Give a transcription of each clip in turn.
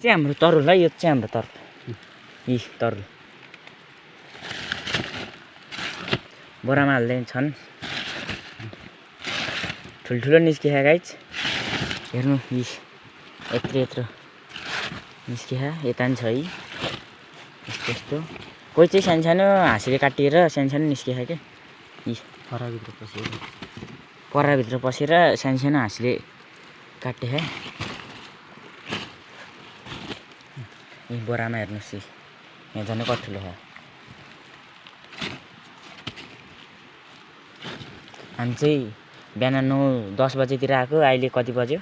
चाहिँ हाम्रो तरुल है, यो चाहिँ हाम्रो तरुल। यी तरुल बोरामा हाल्दै छन्। ठुल्ठुलो निस्किया गाइज, हेर्नु यी यत्रो यत्रो निस्किया। यता पनि छ है यस्तो यस्तो। कोही चाहिँ सानो सानो हाँसीले काटिएर सानो सानो निस्किया के। यी पराभित्र पसेर सानो सानो हाँसीले काटे है। यी बोरामा हेर्नुहोस्, यहाँ झन् कति ठुलो छ। हामी चाहिँ बिहान 9-10 बजेतिर आएको, अहिले कति बज्यो?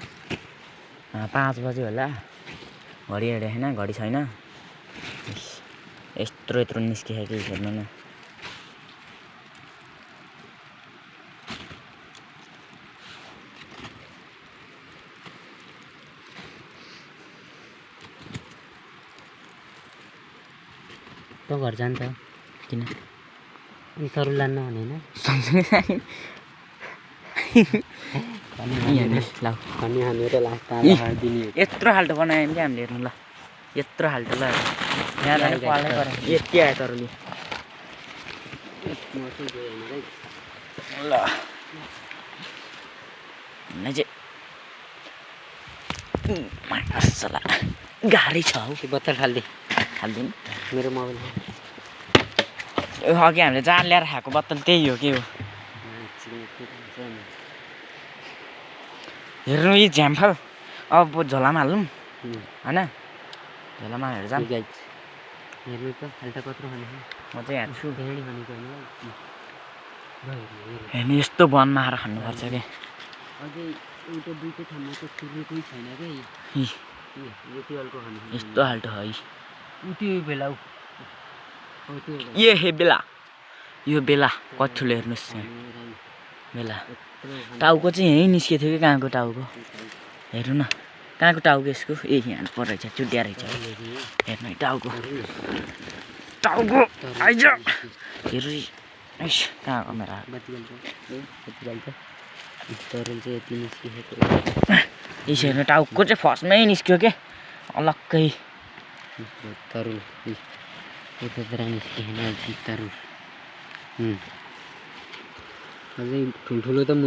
5 बज्यो होला। घडी हेरेको छैन, घडी छैन। यत्रो यत्रो निस्कियो कि हेर्नु न। त घर जान्छ किन? अनि तरुल लान्न भनेन? सँगसँगै यत्रो खाल्टो बनायो नि हामीले। हेर्नु ल, यत्रो खाल्टो ल। यहाँ जाने पाल्नै पर्यो। यति आयो तरुली ल। चाहिँ गाह्रै छ हौ। बत्तल हालिदिनु मेरो मोबाइल। अघि हामीले जहाँ ल्याएर खाएको बत्तल त्यही हो के हो। हेर्नु यी झ्याम्फल। अब झोलामा हालौँ होइन? झोलामा हालेर जाऊँ। हेर्नु त खाल्टा कत्रो खाने। म चाहिँ हाल्छु। हेर्नु यस्तो वनमा आएर खानुपर्छ क्या। अझै एउटा दुईटै ठाउँमा त सुरुकै छैन क्या। यस्तो खाल्टो है त्यो बेला यो बेला कति ठुलो हेर्नुहोस्। बेला टाउको चाहिँ यहीँ निस्किएको थियो कि कहाँको टाउको। हेर्नु न कहाँको टाउको यसको। यहाँ पर रहेछ, चुट्या रहेछ। हेर्नु है टाउको आइज। हेर्नु कहाँ मेरा तरुल चाहिँ यति निस्किएको। यसो हेर्नु टाउको चाहिँ फर्स्टमै निस्क्यो क्या अलग्गै। तरुल यता निस्किएन तरुल। अझै ठुल्ठुलो त